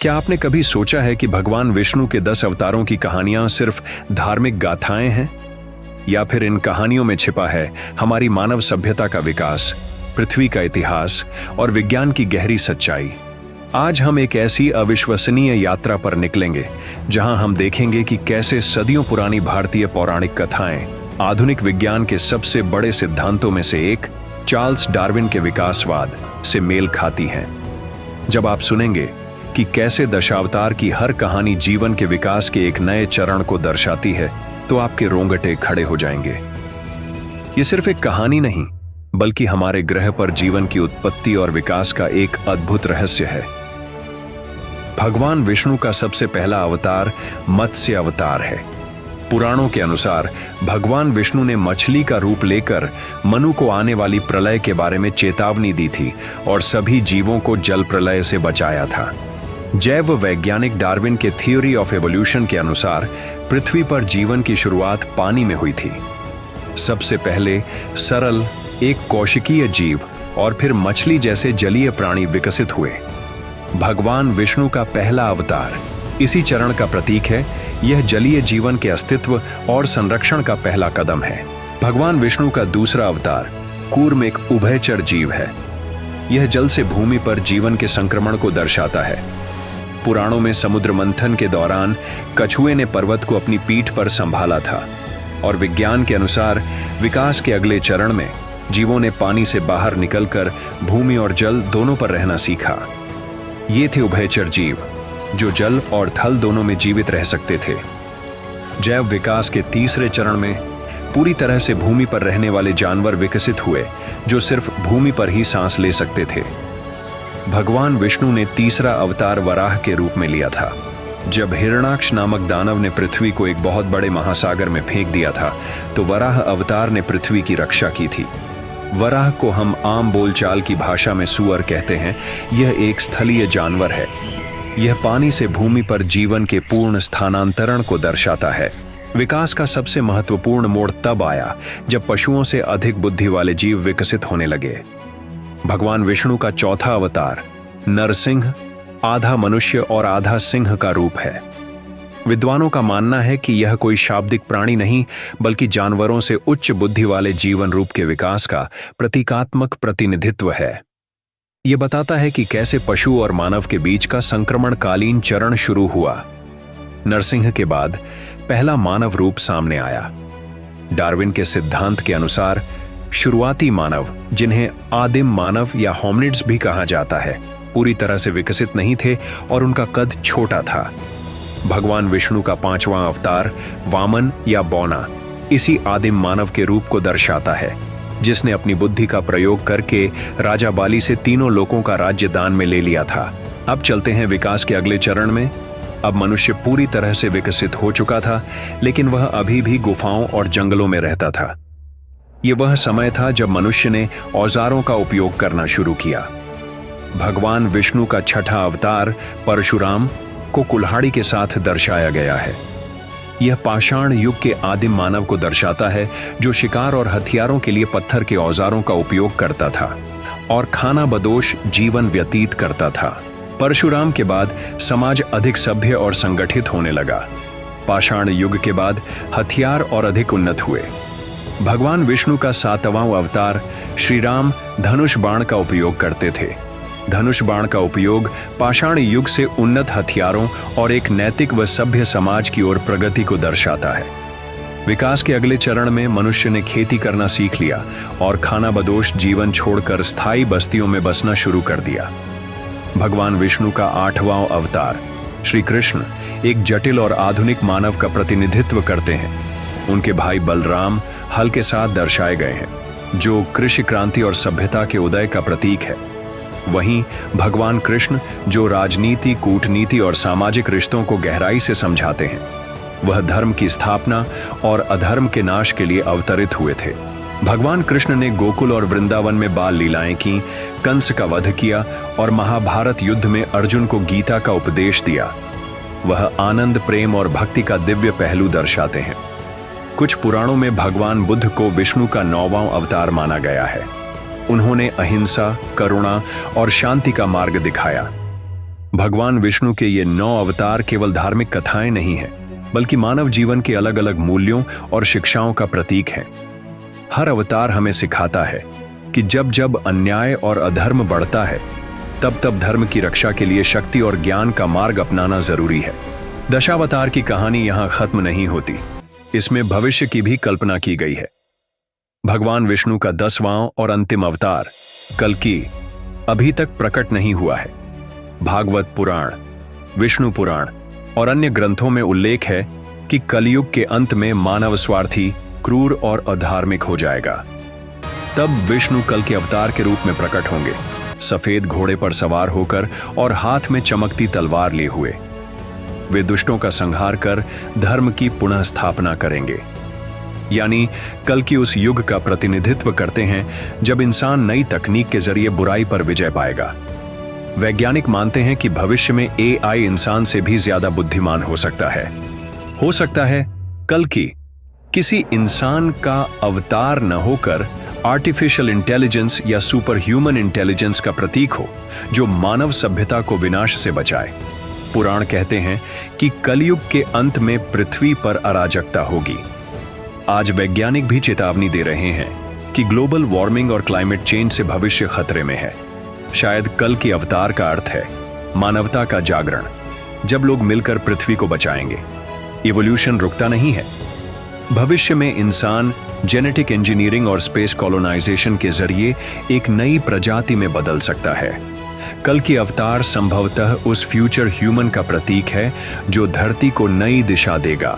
क्या आपने कभी सोचा है कि भगवान विष्णु के 10 अवतारों की कहानियां सिर्फ धार्मिक गाथाएं हैं, या फिर इन कहानियों में छिपा है हमारी मानव सभ्यता का विकास, पृथ्वी का इतिहास और विज्ञान की गहरी सच्चाई। आज हम एक ऐसी अविश्वसनीय यात्रा पर निकलेंगे जहां हम देखेंगे कि कैसे सदियों पुरानी भारतीय पौराणिक कथाएं आधुनिक विज्ञान के सबसे बड़े सिद्धांतों में से एक चार्ल्स डार्विन के विकासवाद से मेल खाती हैं। जब आप सुनेंगे कि कैसे दशावतार की हर कहानी जीवन के विकास के एक नए चरण को दर्शाती है, तो आपके रोंगटे खड़े हो जाएंगे। ये सिर्फ एक कहानी नहीं, बल्कि हमारे ग्रह पर जीवन की उत्पत्ति और विकास का एक अद्भुत रहस्य है। भगवान विष्णु का सबसे पहला अवतार मत्स्य अवतार है। पुराणों के अनुसार भगवान विष्णु ने मछली का रूप लेकर मनु को आने वाली प्रलय के बारे में चेतावनी दी थी और सभी जीवों को जल प्रलय से बचाया था। जैव वैज्ञानिक डार्विन के थ्योरी ऑफ एवोल्यूशन के अनुसार पृथ्वी पर जीवन की शुरुआत पानी में हुई थी। सबसे पहले सरल एक कोशिकीय जीव और फिर मछली जैसे जलीय प्राणी विकसित हुए। भगवान विष्णु का पहला अवतार इसी चरण का प्रतीक है। यह जलीय जीवन के अस्तित्व और संरक्षण का पहला कदम है। भगवान विष्णु का दूसरा अवतार कूर्म एक उभयचर जीव है। यह जल से भूमि पर जीवन के संक्रमण को दर्शाता है। पुराणों में समुद्र मंथन के दौरान कछुए ने पर्वत को अपनी पीठ पर संभाला था और विज्ञान के अनुसार विकास के अगले चरण में जीवों ने पानी से बाहर निकलकर भूमि और जल दोनों पर रहना सीखा। ये थे उभयचर जीव जो जल और थल दोनों में जीवित रह सकते थे। जैव विकास के तीसरे चरण में पूरी तरह से भूमि पर रहने वाले जानवर विकसित हुए जो सिर्फ भूमि पर ही सांस ले सकते थे। भगवान विष्णु ने तीसरा अवतार वराह के रूप में लिया था। जब हिरण्याक्ष नामक दानव ने पृथ्वी को एक बहुत बड़े महासागर में फेंक दिया था, तो वराह अवतार ने पृथ्वी की रक्षा की थी। वराह को हम आम बोलचाल की भाषा में सुअर कहते हैं। यह एक स्थलीय जानवर है। यह पानी से भूमि पर जीवन के पूर्ण स्थानांतरण को दर्शाता है। विकास का सबसे महत्वपूर्ण मोड़ तब आया जब पशुओं से अधिक बुद्धि वाले जीव विकसित होने लगे। भगवान विष्णु का चौथा अवतार नरसिंह आधा मनुष्य और आधा सिंह का रूप है। विद्वानों का मानना है कि यह कोई शाब्दिक प्राणी नहीं, बल्कि जानवरों से उच्च बुद्धि वाले जीवन रूप के विकास का प्रतीकात्मक प्रतिनिधित्व है। यह बताता है कि कैसे पशु और मानव के बीच का संक्रमणकालीन चरण शुरू हुआ। नरसिंह के बाद पहला मानव रूप सामने आया। डार्विन के सिद्धांत के अनुसार शुरुआती मानव, जिन्हें आदिम मानव या होमिनिड्स भी कहा जाता है, पूरी तरह से विकसित नहीं थे और उनका कद छोटा था। भगवान विष्णु का पांचवां अवतार वामन या बौना इसी आदिम मानव के रूप को दर्शाता है, जिसने अपनी बुद्धि का प्रयोग करके राजा बाली से तीनों लोकों का राज्य दान में ले लिया था। अब चलते हैं विकास के अगले चरण में। अब मनुष्य पूरी तरह से विकसित हो चुका था, लेकिन वह अभी भी गुफाओं और जंगलों में रहता था। यह वह समय था जब मनुष्य ने औजारों का उपयोग करना शुरू किया। भगवान विष्णु का छठा अवतार परशुराम को कुल्हाड़ी के साथ दर्शाया गया है। यह पाषाण युग के आदिम मानव को दर्शाता है जो शिकार और हथियारों के लिए पत्थर के औजारों का उपयोग करता था और खाना बदोश जीवन व्यतीत करता था। परशुराम के बाद समाज अधिक सभ्य और संगठित होने लगा। पाषाण युग के बाद हथियार और अधिक उन्नत हुए। भगवान विष्णु का सातवां अवतार श्री राम धनुष बाण का उपयोग करते थे। धनुष बाण का उपयोग पाषाण युग से उन्नत हथियारों और एक नैतिक व सभ्य समाज की ओर प्रगति को दर्शाता है। विकास के अगले चरण में मनुष्य ने खेती करना सीख लिया और खाना बदोश जीवन छोड़कर स्थायी बस्तियों में बसना शुरू कर दिया। भगवान विष्णु का आठवां अवतार श्री कृष्ण एक जटिल और आधुनिक मानव का प्रतिनिधित्व करते हैं। उनके भाई बलराम हल के साथ दर्शाए गए हैं, जो कृषि क्रांति और सभ्यता के उदय का प्रतीक है। वहीं भगवान कृष्ण जो राजनीति, कूटनीति और सामाजिक रिश्तों को गहराई से समझाते हैं, वह धर्म की स्थापना और अधर्म के नाश के लिए अवतरित हुए थे। भगवान कृष्ण ने गोकुल और वृंदावन में बाल लीलाएं की, कंस का वध किया और महाभारत युद्ध में अर्जुन को गीता का उपदेश दिया। वह आनंद, प्रेम और भक्ति का दिव्य पहलू दर्शाते हैं। कुछ पुराणों में भगवान बुद्ध को विष्णु का 9वां अवतार माना गया है। उन्होंने अहिंसा, करुणा और शांति का मार्ग दिखाया। भगवान विष्णु के ये 9 अवतार केवल धार्मिक कथाएं नहीं हैं, बल्कि मानव जीवन के अलग अलग मूल्यों और शिक्षाओं का प्रतीक है। हर अवतार हमें सिखाता है कि जब जब अन्याय और अधर्म बढ़ता है, तब तब धर्म की रक्षा के लिए शक्ति और ज्ञान का मार्ग अपनाना जरूरी है। दशावतार की कहानी यहां खत्म नहीं होती, इसमें भविष्य की भी कल्पना की गई है। भगवान विष्णु का 10वां और अंतिम अवतार कल्कि अभी तक प्रकट नहीं हुआ है। भागवत पुराण, विष्णु पुराण और अन्य ग्रंथों में उल्लेख है कि कलयुग के अंत में मानव स्वार्थी, क्रूर और अधार्मिक हो जाएगा। तब विष्णु कल के अवतार के रूप में प्रकट होंगे, सफेद घोड़े पर सवार होकर और हाथ में चमकती तलवार लिए हुए। वे दुष्टों का संहार कर धर्म की पुनः स्थापना करेंगे। यानी कल की उस युग का प्रतिनिधित्व करते हैं जब इंसान नई तकनीक के जरिए बुराई पर विजय पाएगा। वैज्ञानिक मानते हैं कि भविष्य में एआई इंसान से भी ज्यादा बुद्धिमान हो सकता है। हो सकता है कल की किसी इंसान का अवतार न होकर आर्टिफिशियल इंटेलिजेंस या सुपर ह्यूमन इंटेलिजेंस का प्रतीक हो, जो मानव सभ्यता को विनाश से बचाए। पुराण कहते हैं कि कलयुग के अंत में पृथ्वी पर अराजकता होगी। आज वैज्ञानिक भी चेतावनी दे रहे हैं कि ग्लोबल वार्मिंग और क्लाइमेट चेंज से भविष्य खतरे में है। शायद कल के अवतार का अर्थ है मानवता का जागरण, जब लोग मिलकर पृथ्वी को बचाएंगे। इवोल्यूशन रुकता नहीं है। भविष्य में इंसान जेनेटिक इंजीनियरिंग और स्पेस कॉलोनाइजेशन के जरिए एक नई प्रजाति में बदल सकता है। कल के अवतार संभवतः उस फ्यूचर ह्यूमन का प्रतीक है जो धरती को नई दिशा देगा।